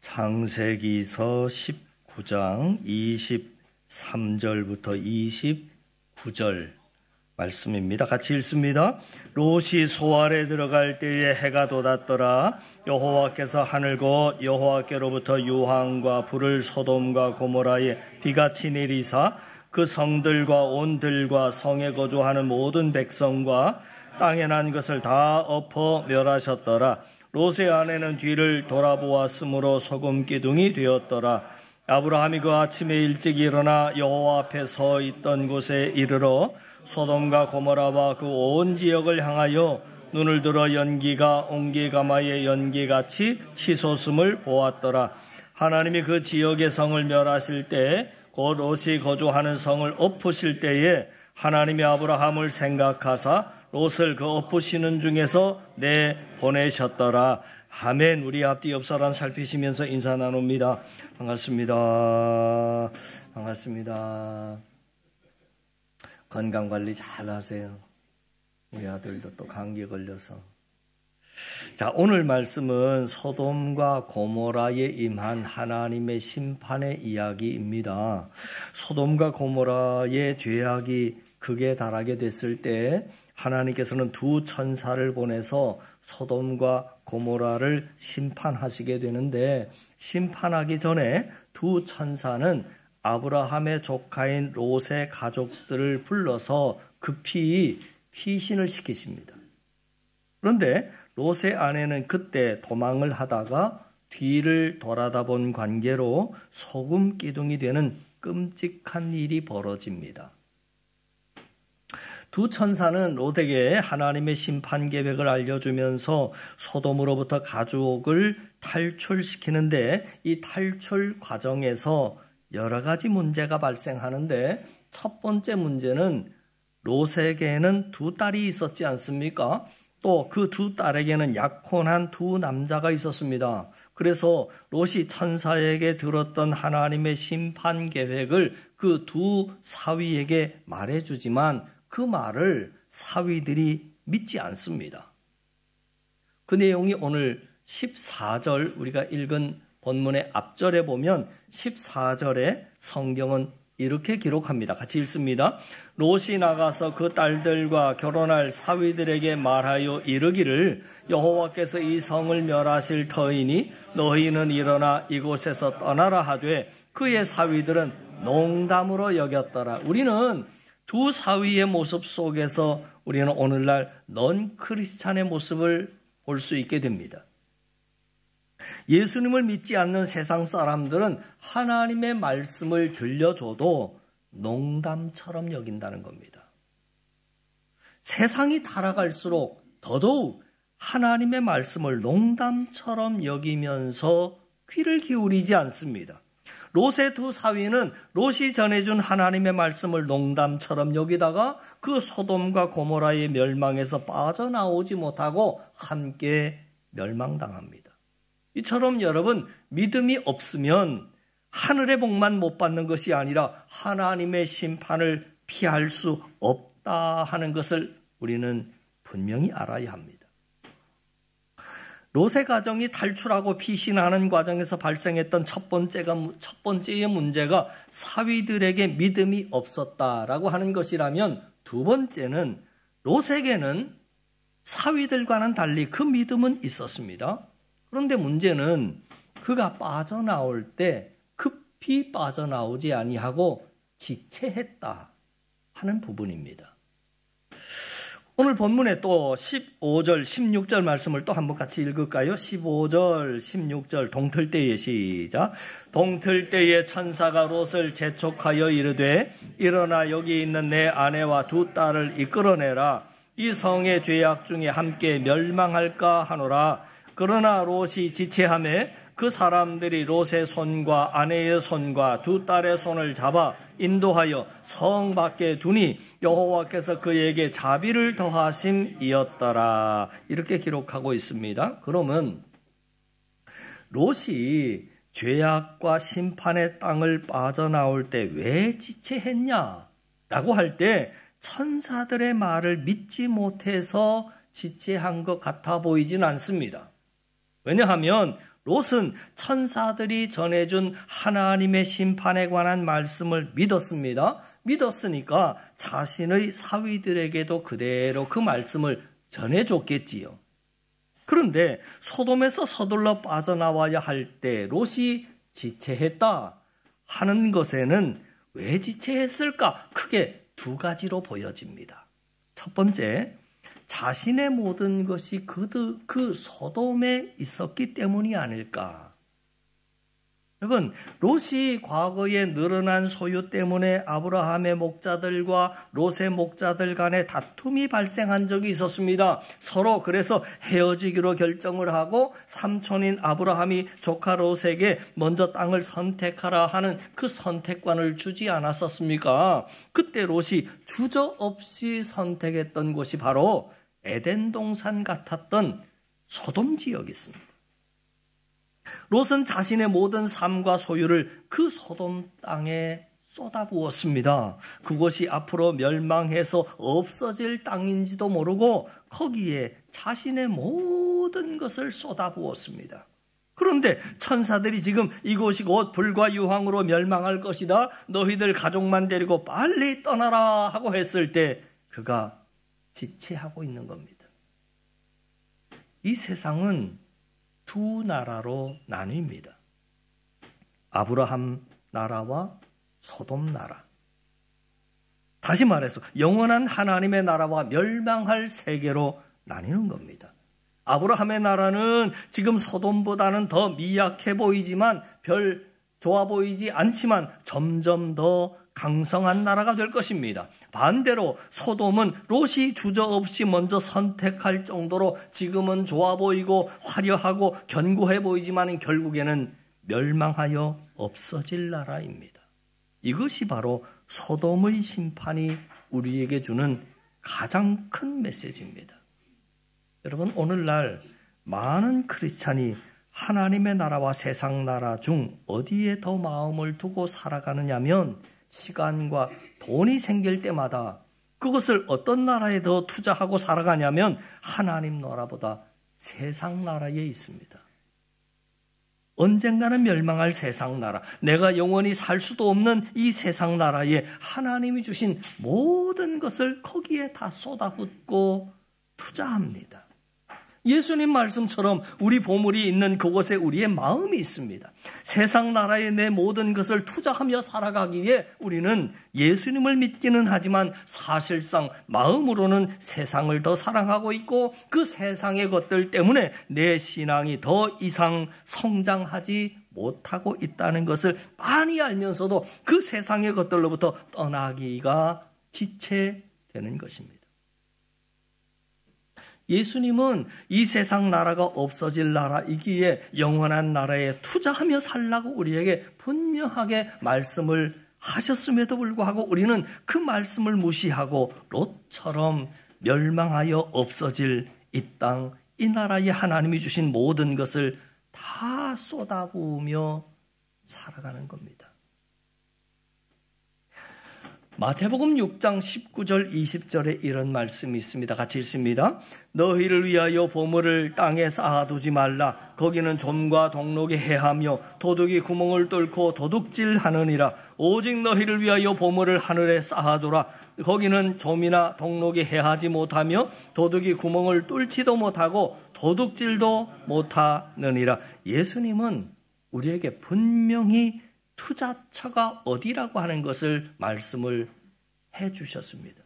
창세기서 19장 23절부터 29절 말씀입니다. 같이 읽습니다. 롯이 소알에 들어갈 때에 해가 돋았더라. 여호와께서 하늘 곧 여호와께로부터 유황과 불을 소돔과 고모라에 비같이 내리사 그 성들과 온 들과 성에 거주하는 모든 백성과 땅에 난 것을 다 엎어 멸하셨더라. 롯의 아내는 뒤를 돌아보았으므로 소금 기둥이 되었더라. 아브라함이 그 아침에 일찍 일어나 여호와 앞에 서 있던 곳에 이르러 소돔과 고모라와 그 온 지역을 향하여 눈을 들어 연기가 옹기가마의 연기같이 치솟음을 보았더라. 하나님이 그 지역의 성을 멸하실 때 곧 롯이 거주하는 성을 엎으실 때에 하나님이 아브라함을 생각하사 롯을 그 엎으시는 중에서 내보내셨더라. 아멘. 우리 앞뒤 옆 사람 살피시면서 인사 나눕니다. 반갑습니다. 반갑습니다. 건강관리 잘 하세요. 우리 아들도 또 감기 걸려서. 자, 오늘 말씀은 소돔과 고모라에 임한 하나님의 심판의 이야기입니다. 소돔과 고모라의 죄악이 극에 달하게 됐을 때 하나님께서는 두 천사를 보내서 소돔과 고모라를 심판하시게 되는데, 심판하기 전에 두 천사는 아브라함의 조카인 롯의 가족들을 불러서 급히 피신을 시키십니다. 그런데 롯의 아내는 그때 도망을 하다가 뒤를 돌아다본 관계로 소금 기둥이 되는 끔찍한 일이 벌어집니다. 두 천사는 롯에게 하나님의 심판 계획을 알려주면서 소돔으로부터 가족을 탈출시키는데, 이 탈출 과정에서 여러 가지 문제가 발생하는데, 첫 번째 문제는 롯에게는 두 딸이 있었지 않습니까? 또 그 두 딸에게는 약혼한 두 남자가 있었습니다. 그래서 롯이 천사에게 들었던 하나님의 심판 계획을 그 두 사위에게 말해주지만 그 말을 사위들이 믿지 않습니다. 그 내용이 오늘 14절 우리가 읽은 본문의 앞절에 보면 14절에 성경은 이렇게 기록합니다. 같이 읽습니다. 롯이 나가서 그 딸들과 결혼할 사위들에게 말하여 이르기를 여호와께서 이 성을 멸하실 터이니 너희는 일어나 이곳에서 떠나라 하되 그의 사위들은 농담으로 여겼더라. 우리는 두 사위의 모습 속에서 우리는 오늘날 넌 크리스찬의 모습을 볼 수 있게 됩니다. 예수님을 믿지 않는 세상 사람들은 하나님의 말씀을 들려줘도 농담처럼 여긴다는 겁니다. 세상이 타락할수록 더더욱 하나님의 말씀을 농담처럼 여기면서 귀를 기울이지 않습니다. 롯의 두 사위는 롯이 전해준 하나님의 말씀을 농담처럼 여기다가 그 소돔과 고모라의 멸망에서 빠져나오지 못하고 함께 멸망당합니다. 이처럼 여러분, 믿음이 없으면 하늘의 복만 못 받는 것이 아니라 하나님의 심판을 피할 수 없다 하는 것을 우리는 분명히 알아야 합니다. 롯의 가정이 탈출하고 피신하는 과정에서 발생했던 첫 번째의 문제가 사위들에게 믿음이 없었다라고 하는 것이라면, 두 번째는 롯에게는 사위들과는 달리 그 믿음은 있었습니다. 그런데 문제는 그가 빠져나올 때 급히 빠져나오지 아니하고 지체했다 하는 부분입니다. 오늘 본문에 또 15절, 16절 말씀을 또 한번 같이 읽을까요? 15절, 16절 동틀 때에 시작. 동틀 때에 천사가 롯을 재촉하여 이르되 일어나 여기 있는 내 아내와 두 딸을 이끌어내라. 이 성의 죄악 중에 함께 멸망할까 하노라. 그러나 롯이 지체하매 그 사람들이 롯의 손과 아내의 손과 두 딸의 손을 잡아 인도하여 성 밖에 두니 여호와께서 그에게 자비를 더하심이었더라. 이렇게 기록하고 있습니다. 그러면 롯이 죄악과 심판의 땅을 빠져나올 때 왜 지체했냐라고 할 때 천사들의 말을 믿지 못해서 지체한 것 같아 보이진 않습니다. 왜냐하면 롯은 천사들이 전해준 하나님의 심판에 관한 말씀을 믿었습니다. 믿었으니까 자신의 사위들에게도 그대로 그 말씀을 전해줬겠지요. 그런데 소돔에서 서둘러 빠져나와야 할 때 롯이 지체했다 하는 것에는 왜 지체했을까? 크게 두 가지로 보여집니다. 첫 번째, 자신의 모든 것이 그 소돔에 있었기 때문이 아닐까. 여러분, 롯이 과거에 늘어난 소유 때문에 아브라함의 목자들과 롯의 목자들 간에 다툼이 발생한 적이 있었습니다. 서로 그래서 헤어지기로 결정을 하고 삼촌인 아브라함이 조카 롯에게 먼저 땅을 선택하라 하는 그 선택권을 주지 않았었습니까? 그때 롯이 주저없이 선택했던 곳이 바로 에덴 동산 같았던 소돔 지역이었습니다. 롯은 자신의 모든 삶과 소유를 그 소돔 땅에 쏟아부었습니다. 그곳이 앞으로 멸망해서 없어질 땅인지도 모르고 거기에 자신의 모든 것을 쏟아부었습니다. 그런데 천사들이 지금 이곳이 곧 불과 유황으로 멸망할 것이다. 너희들 가족만 데리고 빨리 떠나라 하고 했을 때 그가 지체하고 있는 겁니다. 이 세상은 두 나라로 나뉩니다. 아브라함 나라와 소돔 나라. 다시 말해서 영원한 하나님의 나라와 멸망할 세계로 나뉘는 겁니다. 아브라함의 나라는 지금 소돔보다는 더 미약해 보이지만 별 좋아 보이지 않지만 점점 더 강성한 나라가 될 것입니다. 반대로 소돔은 롯이 주저없이 먼저 선택할 정도로 지금은 좋아 보이고 화려하고 견고해 보이지만 결국에는 멸망하여 없어질 나라입니다. 이것이 바로 소돔의 심판이 우리에게 주는 가장 큰 메시지입니다. 여러분, 오늘날 많은 크리스찬이 하나님의 나라와 세상 나라 중 어디에 더 마음을 두고 살아가느냐면 시간과 돈이 생길 때마다 그것을 어떤 나라에 더 투자하고 살아가냐면 하나님 나라보다 세상 나라에 있습니다. 언젠가는 멸망할 세상 나라, 내가 영원히 살 수도 없는 이 세상 나라에 하나님이 주신 모든 것을 거기에 다 쏟아붓고 투자합니다. 예수님 말씀처럼 우리 보물이 있는 그곳에 우리의 마음이 있습니다. 세상 나라에 내 모든 것을 투자하며 살아가기에 우리는 예수님을 믿기는 하지만 사실상 마음으로는 세상을 더 사랑하고 있고 그 세상의 것들 때문에 내 신앙이 더 이상 성장하지 못하고 있다는 것을 빤히 알면서도 그 세상의 것들로부터 떠나기가 지체되는 것입니다. 예수님은 이 세상 나라가 없어질 나라이기에 영원한 나라에 투자하며 살라고 우리에게 분명하게 말씀을 하셨음에도 불구하고 우리는 그 말씀을 무시하고 롯처럼 멸망하여 없어질 이 땅, 이 나라에 하나님이 주신 모든 것을 다 쏟아부으며 살아가는 겁니다. 마태복음 6장 19절 20절에 이런 말씀이 있습니다. 같이 읽습니다. 너희를 위하여 보물을 땅에 쌓아두지 말라. 거기는 좀과 동록이 해하며 도둑이 구멍을 뚫고 도둑질하느니라. 오직 너희를 위하여 보물을 하늘에 쌓아두라. 거기는 좀이나 동록이 해하지 못하며 도둑이 구멍을 뚫지도 못하고 도둑질도 못하느니라. 예수님은 우리에게 분명히 투자처가 어디라고 하는 것을 말씀을 해 주셨습니다.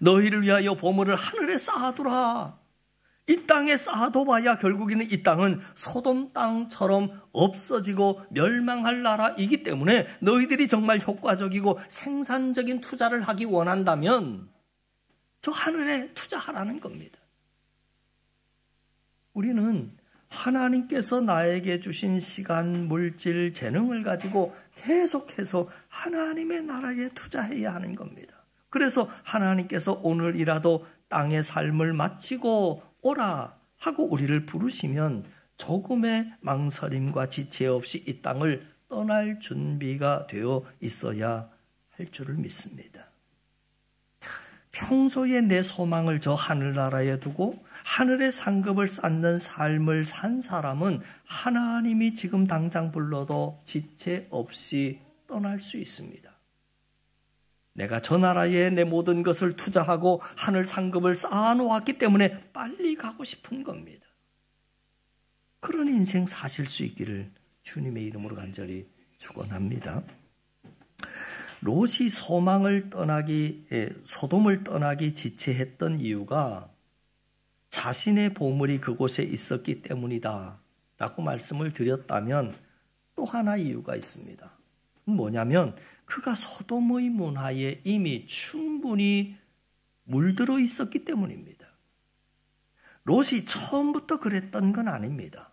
너희를 위하여 보물을 하늘에 쌓아두라. 이 땅에 쌓아둬봐야 결국에는 이 땅은 소돔 땅처럼 없어지고 멸망할 나라이기 때문에 너희들이 정말 효과적이고 생산적인 투자를 하기 원한다면 저 하늘에 투자하라는 겁니다. 우리는 하나님께서 나에게 주신 시간, 물질, 재능을 가지고 계속해서 하나님의 나라에 투자해야 하는 겁니다. 그래서 하나님께서 오늘이라도 땅의 삶을 마치고 오라 하고 우리를 부르시면 조금의 망설임과 지체 없이 이 땅을 떠날 준비가 되어 있어야 할 줄을 믿습니다. 평소에 내 소망을 저 하늘나라에 두고 하늘의 상급을 쌓는 삶을 산 사람은 하나님이 지금 당장 불러도 지체 없이 떠날 수 있습니다. 내가 저 나라에 내 모든 것을 투자하고 하늘 상급을 쌓아놓았기 때문에 빨리 가고 싶은 겁니다. 그런 인생 사실 수 있기를 주님의 이름으로 간절히 축원합니다. 롯이 소돔을 떠나기 지체했던 이유가 자신의 보물이 그곳에 있었기 때문이다 라고 말씀을 드렸다면 또 하나 이유가 있습니다. 뭐냐면 그가 소돔의 문화에 이미 충분히 물들어 있었기 때문입니다. 롯이 처음부터 그랬던 건 아닙니다.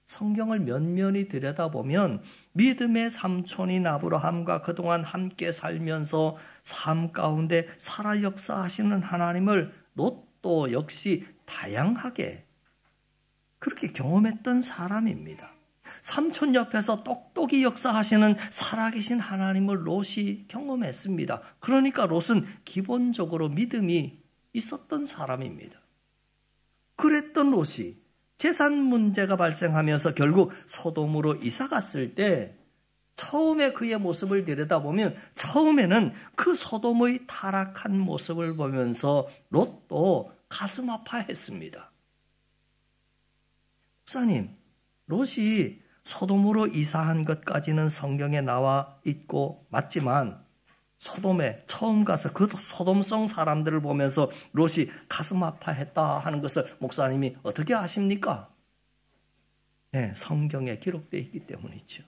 성경을 면면히 들여다보면 믿음의 삼촌인 아브라함과 그동안 함께 살면서 삶 가운데 살아 역사하시는 하나님을 롯도 역시 다양하게 그렇게 경험했던 사람입니다. 삼촌 옆에서 똑똑히 역사하시는 살아계신 하나님을 롯이 경험했습니다. 그러니까 롯은 기본적으로 믿음이 있었던 사람입니다. 그랬던 롯이 재산 문제가 발생하면서 결국 소돔으로 이사 갔을 때 처음에 그의 모습을 들여다보면 처음에는 그 소돔의 타락한 모습을 보면서 롯도 가슴 아파했습니다. 목사님, 롯이 소돔으로 이사한 것까지는 성경에 나와 있고 맞지만 소돔에 처음 가서 그 소돔성 사람들을 보면서 롯이 가슴 아파했다 하는 것을 목사님이 어떻게 아십니까? 네, 성경에 기록되어 있기 때문이죠.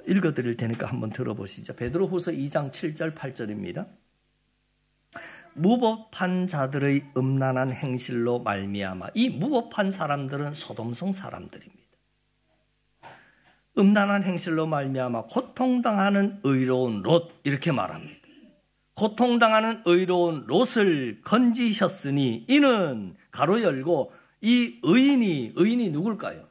읽어드릴 테니까 한번 들어보시죠. 베드로후서 2장 7절 8절입니다. 무법한 자들의 음란한 행실로 말미암아, 이 무법한 사람들은 소돔성 사람들입니다. 음란한 행실로 말미암아 고통당하는 의로운 롯, 이렇게 말합니다. 고통당하는 의로운 롯을 건지셨으니 이는 가로 열고 이 의인이 누굴까요?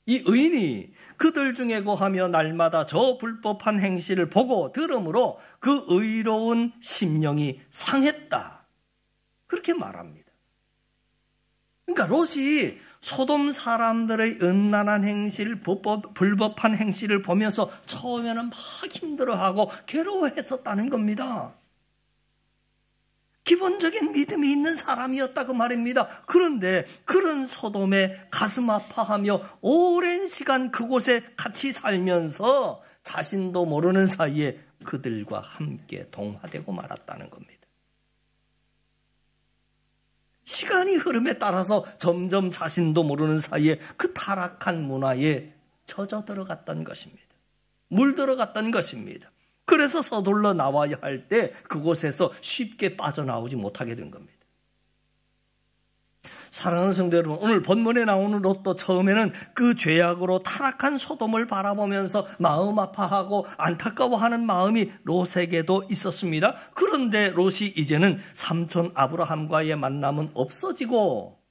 이 의인이 그들 중에 거하며 날마다 저 불법한 행실을 보고 들음으로 그 의로운 심령이 상했다. 그렇게 말합니다. 그러니까 롯이 소돔 사람들의 음란한 행실, 불법한 행실을 보면서 처음에는 막 힘들어하고 괴로워했었다는 겁니다. 기본적인 믿음이 있는 사람이었다 그 말입니다. 그런데 그런 소돔에 가슴 아파하며 오랜 시간 그곳에 같이 살면서 자신도 모르는 사이에 그들과 함께 동화되고 말았다는 겁니다. 시간이 흐름에 따라서 점점 자신도 모르는 사이에 그 타락한 문화에 젖어 들어갔던 것입니다. 물들어갔던 것입니다. 그래서 서둘러 나와야 할 때 그곳에서 쉽게 빠져나오지 못하게 된 겁니다. 사랑하는 성도 여러분, 오늘 본문에 나오는 롯도 처음에는 그 죄악으로 타락한 소돔을 바라보면서 마음 아파하고 안타까워하는 마음이 롯에게도 있었습니다. 그런데 롯이 이제는 삼촌 아브라함과의 만남은 없어지고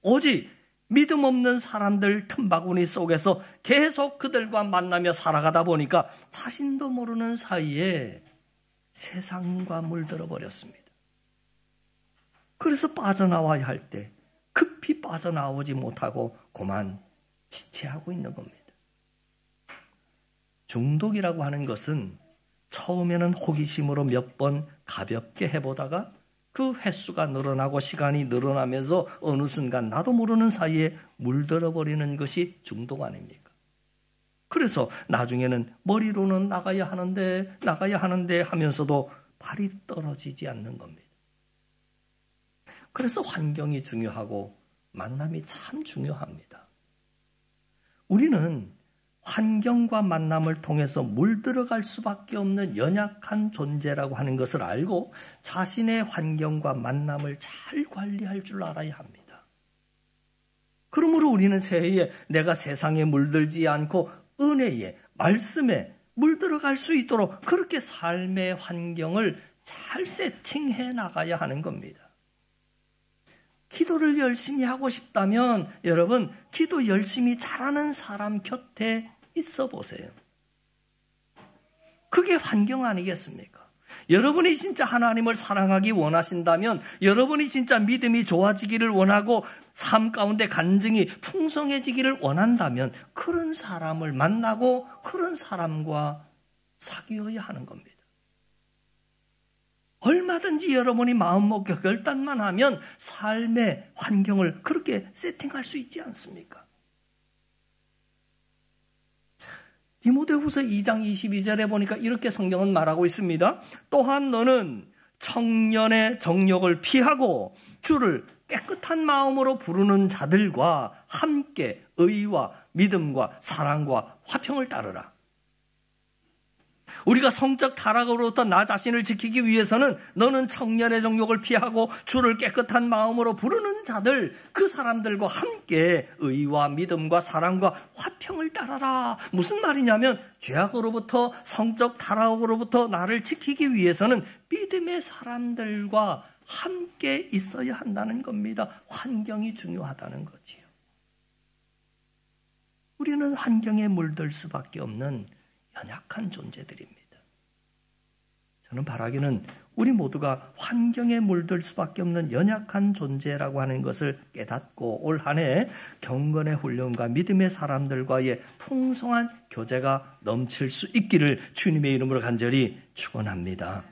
오직 믿음 없는 사람들 틈바구니 속에서 계속 그들과 만나며 살아가다 보니까 자신도 모르는 사이에 세상과 물들어 버렸습니다. 그래서 빠져나와야 할 때 급히 빠져나오지 못하고 그만 지체하고 있는 겁니다. 중독이라고 하는 것은 처음에는 호기심으로 몇 번 가볍게 해보다가 그 횟수가 늘어나고 시간이 늘어나면서 어느 순간 나도 모르는 사이에 물들어 버리는 것이 중독 아닙니까? 그래서 나중에는 머리로는 나가야 하는데 하면서도 발이 떨어지지 않는 겁니다. 그래서 환경이 중요하고 만남이 참 중요합니다. 우리는 환경과 만남을 통해서 물들어갈 수밖에 없는 연약한 존재라고 하는 것을 알고 자신의 환경과 만남을 잘 관리할 줄 알아야 합니다. 그러므로 우리는 새해에 내가 세상에 물들지 않고 은혜에, 말씀에 물들어갈 수 있도록 그렇게 삶의 환경을 잘 세팅해 나가야 하는 겁니다. 기도를 열심히 하고 싶다면 여러분, 기도 열심히 잘하는 사람 곁에 있어 보세요. 그게 환경 아니겠습니까? 여러분이 진짜 하나님을 사랑하기 원하신다면, 여러분이 진짜 믿음이 좋아지기를 원하고 삶 가운데 간증이 풍성해지기를 원한다면 그런 사람을 만나고 그런 사람과 사귀어야 하는 겁니다. 얼마든지 여러분이 마음먹고 결단만 하면 삶의 환경을 그렇게 세팅할 수 있지 않습니까? 디모데후서 2장 22절에 보니까 이렇게 성경은 말하고 있습니다. 또한 너는 청년의 정욕을 피하고 주를 깨끗한 마음으로 부르는 자들과 함께 의와 믿음과 사랑과 화평을 따르라. 우리가 성적 타락으로부터 나 자신을 지키기 위해서는 너는 청년의 정욕을 피하고 주를 깨끗한 마음으로 부르는 자들, 그 사람들과 함께 의와 믿음과 사랑과 화평을 따라라. 무슨 말이냐면 죄악으로부터, 성적 타락으로부터 나를 지키기 위해서는 믿음의 사람들과 함께 있어야 한다는 겁니다. 환경이 중요하다는 거지요. 우리는 환경에 물들 수밖에 없는 연약한 존재들입니다. 저는 바라기는 우리 모두가 환경에 물들 수밖에 없는 연약한 존재라고 하는 것을 깨닫고 올 한 해 경건의 훈련과 믿음의 사람들과의 풍성한 교제가 넘칠 수 있기를 주님의 이름으로 간절히 축원합니다.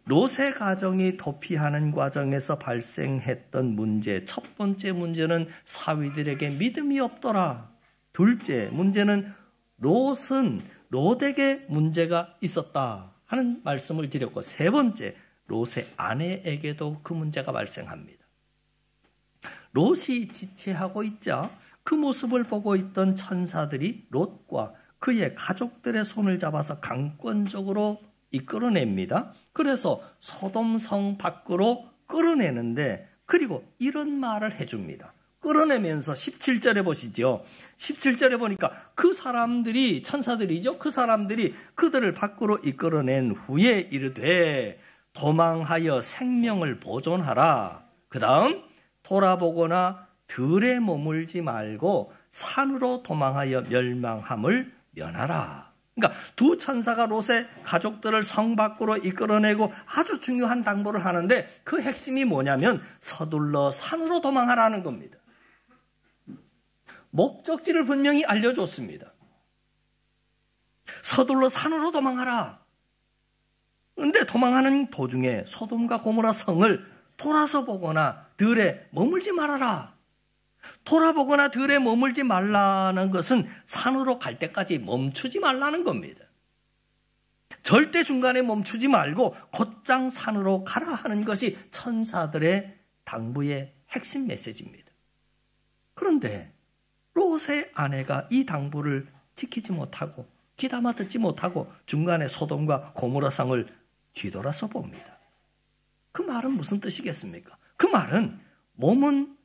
롯의 가정이 도피하는 과정에서 발생했던 문제, 첫 번째 문제는 사위들에게 믿음이 없더라. 둘째 문제는 롯에게 문제가 있었다 하는 말씀을 드렸고, 세 번째, 롯의 아내에게도 그 문제가 발생합니다. 롯이 지체하고 있자 그 모습을 보고 있던 천사들이 롯과 그의 가족들의 손을 잡아서 강권적으로 이끌어냅니다. 그래서 소돔성 밖으로 끌어내는데, 그리고 이런 말을 해줍니다. 끌어내면서 17절에 보시죠. 17절에 보니까 그 사람들이, 천사들이죠. 그 사람들이 그들을 밖으로 이끌어낸 후에 이르되 도망하여 생명을 보존하라. 그 다음 돌아보거나 들에 머물지 말고 산으로 도망하여 멸망함을 면하라. 그러니까 두 천사가 롯의 가족들을 성 밖으로 이끌어내고 아주 중요한 당부를 하는데, 그 핵심이 뭐냐면 서둘러 산으로 도망하라는 겁니다. 목적지를 분명히 알려줬습니다. 서둘러 산으로 도망하라. 그런데 도망하는 도중에 소돔과 고모라 성을 돌아서 보거나 들에 머물지 말아라. 돌아보거나 들에 머물지 말라는 것은 산으로 갈 때까지 멈추지 말라는 겁니다. 절대 중간에 멈추지 말고 곧장 산으로 가라 하는 것이 천사들의 당부의 핵심 메시지입니다. 그런데 롯의 아내가 이 당부를 지키지 못하고 귀담아 듣지 못하고 중간에 소돔과 고모라 성을 뒤돌아서 봅니다. 그 말은 무슨 뜻이겠습니까? 그 말은 몸은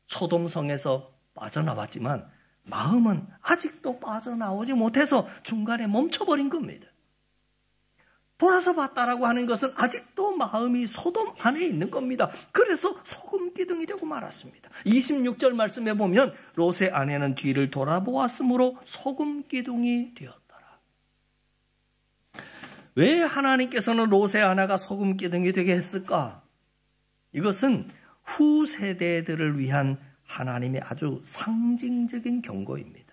소돔성에서 빠져나왔지만 마음은 아직도 빠져나오지 못해서 중간에 멈춰버린 겁니다. 돌아서 봤다라고 하는 것은 아직도 마음이 소돔 안에 있는 겁니다. 그래서 소금 기둥이 되고 말았습니다. 26절 말씀에 보면 롯의 아내는 뒤를 돌아보았으므로 소금 기둥이 되었더라. 왜 하나님께서는 롯의 아내가 소금 기둥이 되게 했을까? 이것은 후세대들을 위한 하나님의 아주 상징적인 경고입니다.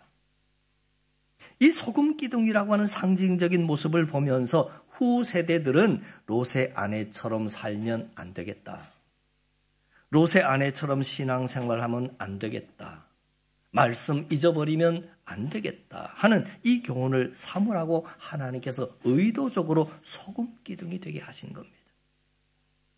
이 소금 기둥이라고 하는 상징적인 모습을 보면서 후세대들은 롯의 아내처럼 살면 안 되겠다. 롯의 아내처럼 신앙생활하면 안 되겠다. 말씀 잊어버리면 안 되겠다 하는 이 교훈을 삼으라고 하나님께서 의도적으로 소금 기둥이 되게 하신 겁니다.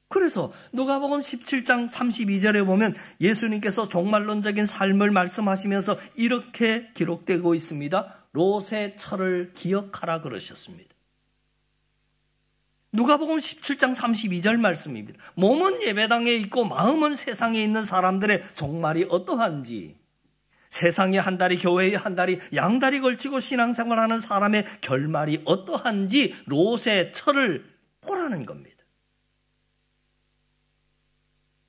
그래서 누가복음 17장 32절에 보면 예수님께서 종말론적인 삶을 말씀하시면서 이렇게 기록되고 있습니다. 롯의 철을 기억하라 그러셨습니다. 누가복음 17장 32절 말씀입니다. 몸은 예배당에 있고 마음은 세상에 있는 사람들의 종말이 어떠한지, 세상에 한 다리 교회에 한 다리 양다리 걸치고 신앙생활하는 사람의 결말이 어떠한지 롯의 철을 보라는 겁니다.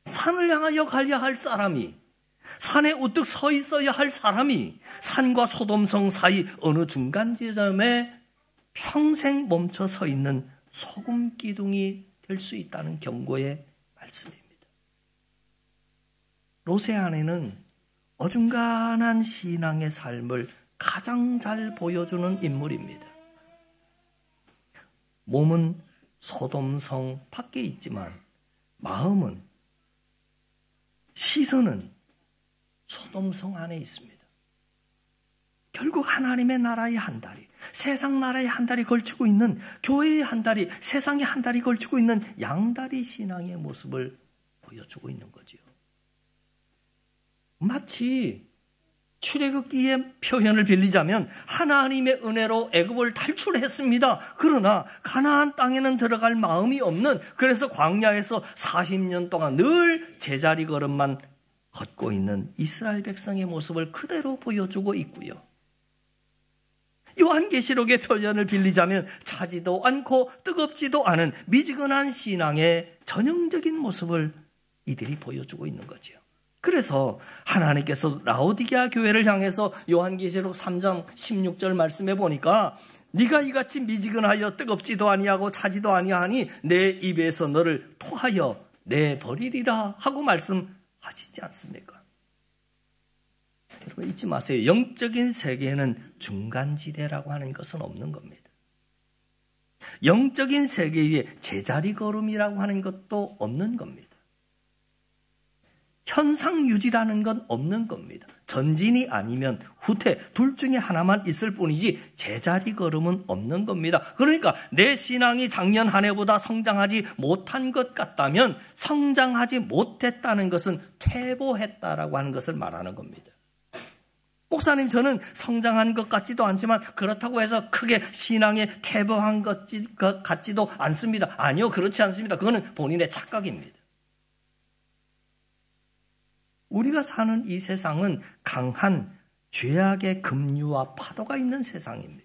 산을 향하여 가야 할 사람이, 산에 우뚝 서 있어야 할 사람이 산과 소돔성 사이 어느 중간 지점에 평생 멈춰 서 있는 소금 기둥이 될 수 있다는 경고의 말씀입니다. 롯의 아내는 어중간한 신앙의 삶을 가장 잘 보여주는 인물입니다. 몸은 소돔성 밖에 있지만 마음은, 시선은 소돔성 안에 있습니다. 결국 하나님의 나라의 한 다리, 세상 나라의 한 다리 걸치고 있는, 교회의 한 다리, 세상의 한 다리 걸치고 있는 양다리 신앙의 모습을 보여주고 있는 거지요. 마치 출애굽기의 표현을 빌리자면 하나님의 은혜로 애굽을 탈출했습니다. 그러나 가나안 땅에는 들어갈 마음이 없는, 그래서 광야에서 40년 동안 늘 제자리 걸음만 걷고 있는 이스라엘 백성의 모습을 그대로 보여주고 있고요. 요한계시록의 표현을 빌리자면 차지도 않고 뜨겁지도 않은 미지근한 신앙의 전형적인 모습을 이들이 보여주고 있는 거죠. 그래서 하나님께서 라오디게아 교회를 향해서 요한계시록 3장 16절 말씀해 보니까 네가 이같이 미지근하여 뜨겁지도 아니하고 차지도 아니하니 내 입에서 너를 토하여 내버리리라 하고 말씀하시지 않습니까? 여러분 잊지 마세요. 영적인 세계에는 중간지대라고 하는 것은 없는 겁니다. 영적인 세계에 제자리 걸음이라고 하는 것도 없는 겁니다. 현상 유지라는 건 없는 겁니다. 전진이 아니면 후퇴 둘 중에 하나만 있을 뿐이지 제자리 걸음은 없는 겁니다. 그러니까 내 신앙이 작년 한 해보다 성장하지 못한 것 같다면 성장하지 못했다는 것은 퇴보했다라고 하는 것을 말하는 겁니다. 목사님, 저는 성장한 것 같지도 않지만 그렇다고 해서 크게 신앙에 퇴보한 것 같지도 않습니다. 아니요, 그렇지 않습니다. 그거는 본인의 착각입니다. 우리가 사는 이 세상은 강한 죄악의 급류와 파도가 있는 세상입니다.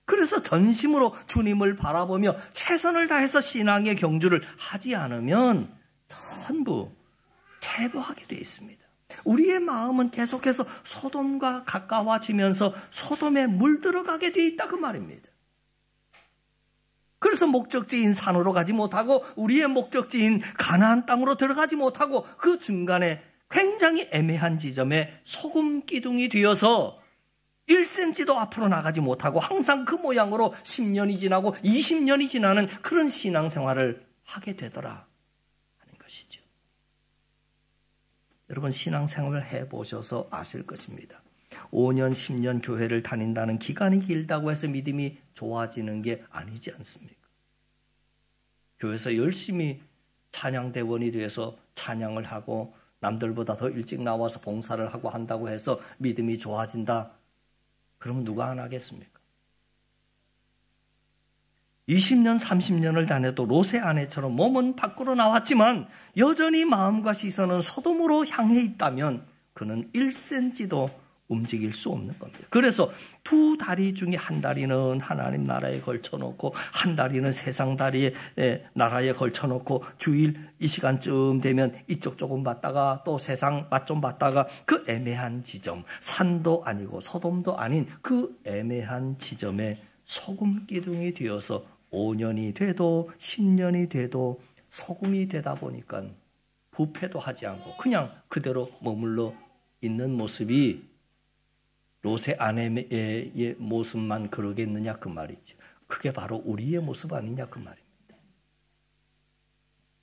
그래서 전심으로 주님을 바라보며 최선을 다해서 신앙의 경주를 하지 않으면 전부 퇴보하게 되어 있습니다. 우리의 마음은 계속해서 소돔과 가까워지면서 소돔에 물들어가게 되어 있다 그 말입니다. 그래서 목적지인 산으로 가지 못하고 우리의 목적지인 가나안 땅으로 들어가지 못하고 그 중간에 굉장히 애매한 지점에 소금 기둥이 되어서 1cm도 앞으로 나가지 못하고 항상 그 모양으로 10년이 지나고 20년이 지나는 그런 신앙생활을 하게 되더라 하는 것이죠. 여러분 신앙생활을 해보셔서 아실 것입니다. 5년, 10년 교회를 다닌다는 기간이 길다고 해서 믿음이 좋아지는 게 아니지 않습니까? 교회에서 열심히 찬양대원이 되어서 찬양을 하고 남들보다 더 일찍 나와서 봉사를 하고 한다고 해서 믿음이 좋아진다? 그러면 누가 안 하겠습니까? 20년, 30년을 다녀도 롯의 아내처럼 몸은 밖으로 나왔지만 여전히 마음과 시선은 소돔으로 향해 있다면 그는 1cm도 움직일 수 없는 겁니다. 그래서 두 다리 중에 한 다리는 하나님 나라에 걸쳐놓고 한 다리는 세상 다리에 나라에 걸쳐놓고 주일 이 시간쯤 되면 이쪽 조금 봤다가 또 세상 맛 좀 봤다가 그 애매한 지점, 산도 아니고 소돔도 아닌 그 애매한 지점에 소금 기둥이 되어서 5년이 돼도 10년이 돼도 소금이 되다 보니까 부패도 하지 않고 그냥 그대로 머물러 있는 모습이 롯의 아내의 모습만 그러겠느냐 그 말이죠. 그게 바로 우리의 모습 아니냐 그 말입니다.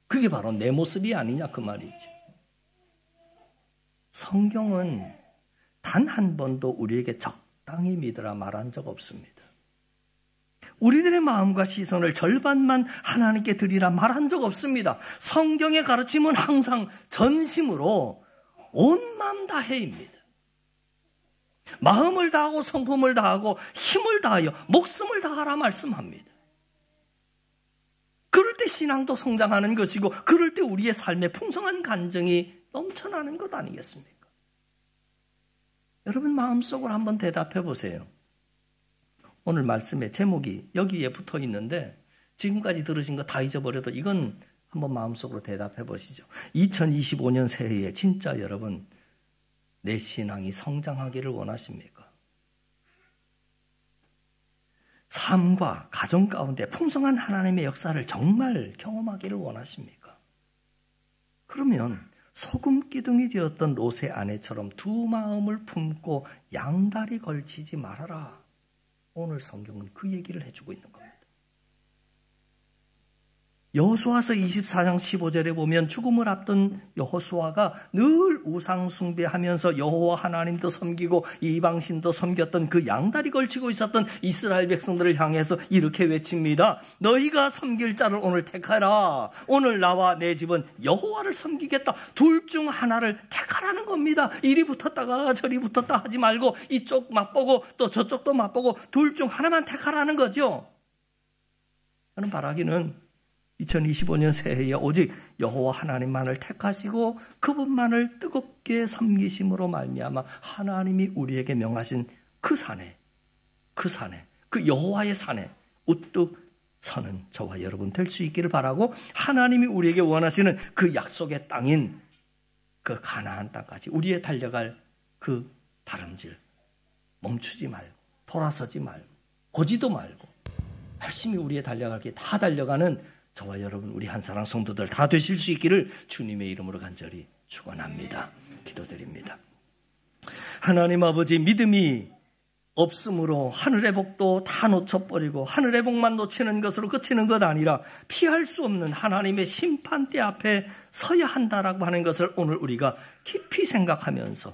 그게 바로 내 모습이 아니냐 그 말이죠. 성경은 단 한 번도 우리에게 적당히 믿으라 말한 적 없습니다. 우리들의 마음과 시선을 절반만 하나님께 드리라 말한 적 없습니다. 성경의 가르침은 항상 전심으로 온 마음 다해입니다. 마음을 다하고 성품을 다하고 힘을 다하여 목숨을 다하라 말씀합니다. 그럴 때 신앙도 성장하는 것이고 그럴 때 우리의 삶에 풍성한 간증이 넘쳐나는 것 아니겠습니까? 여러분 마음속으로 한번 대답해 보세요. 오늘 말씀의 제목이 여기에 붙어 있는데 지금까지 들으신 거 다 잊어버려도 이건 한번 마음속으로 대답해 보시죠. 2025년 새해에 진짜 여러분 내 신앙이 성장하기를 원하십니까? 삶과 가정 가운데 풍성한 하나님의 역사를 정말 경험하기를 원하십니까? 그러면 소금 기둥이 되었던 롯의 아내처럼 두 마음을 품고 양다리 걸치지 말아라. 오늘 성경은 그 얘기를 해주고 있는 겁니다. 여호수아서 24장 15절에 보면 죽음을 앞둔 여호수아가 늘 우상 숭배하면서 여호와 하나님도 섬기고 이방신도 섬겼던 그 양다리 걸치고 있었던 이스라엘 백성들을 향해서 이렇게 외칩니다. 너희가 섬길 자를 오늘 택하라. 오늘 나와 내 집은 여호와를 섬기겠다. 둘 중 하나를 택하라는 겁니다. 이리 붙었다가 저리 붙었다 하지 말고 이쪽 맛보고 또 저쪽도 맛보고 둘 중 하나만 택하라는 거죠. 저는 바라기는 2025년 새해에 오직 여호와 하나님만을 택하시고 그분만을 뜨겁게 섬기심으로 말미암아 하나님이 우리에게 명하신 그 산에 그 여호와의 산에 우뚝 서는 저와 여러분 될 수 있기를 바라고 하나님이 우리에게 원하시는 그 약속의 땅인 그 가나안 땅까지 우리의 달려갈 그 다름질 멈추지 말고 돌아서지 말고 고지도 말고 열심히 우리의 달려갈 게 다 달려가는 저와 여러분 우리 한사랑 성도들 다 되실 수 있기를 주님의 이름으로 간절히 축원합니다. 기도드립니다. 하나님 아버지, 믿음이 없으므로 하늘의 복도 다 놓쳐버리고 하늘의 복만 놓치는 것으로 그치는 것 아니라 피할 수 없는 하나님의 심판대 앞에 서야 한다라고 하는 것을 오늘 우리가 깊이 생각하면서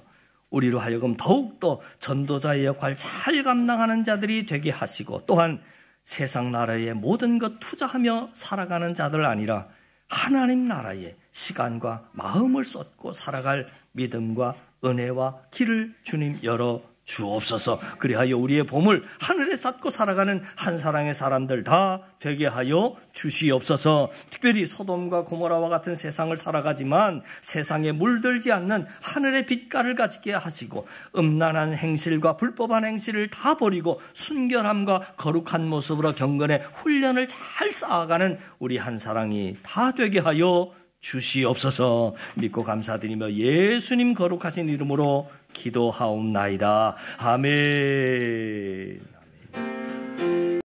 우리로 하여금 더욱더 전도자의 역할 잘 감당하는 자들이 되게 하시고 또한 세상 나라에 모든 것 투자하며 살아가는 자들 아니라 하나님 나라에 시간과 마음을 쏟고 살아갈 믿음과 은혜와 길을 주님 열어 주옵소서. 그리하여 우리의 봄을 하늘에 쌓고 살아가는 한사랑의 사람들 다 되게 하여 주시옵소서. 특별히 소돔과 고모라와 같은 세상을 살아가지만 세상에 물들지 않는 하늘의 빛깔을 가지게 하시고 음란한 행실과 불법한 행실을 다 버리고 순결함과 거룩한 모습으로 경건의 훈련을 잘 쌓아가는 우리 한사랑이 다 되게 하여 주시옵소서. 믿고 감사드리며 예수님 거룩하신 이름으로 기도하옵나이다. 아멘.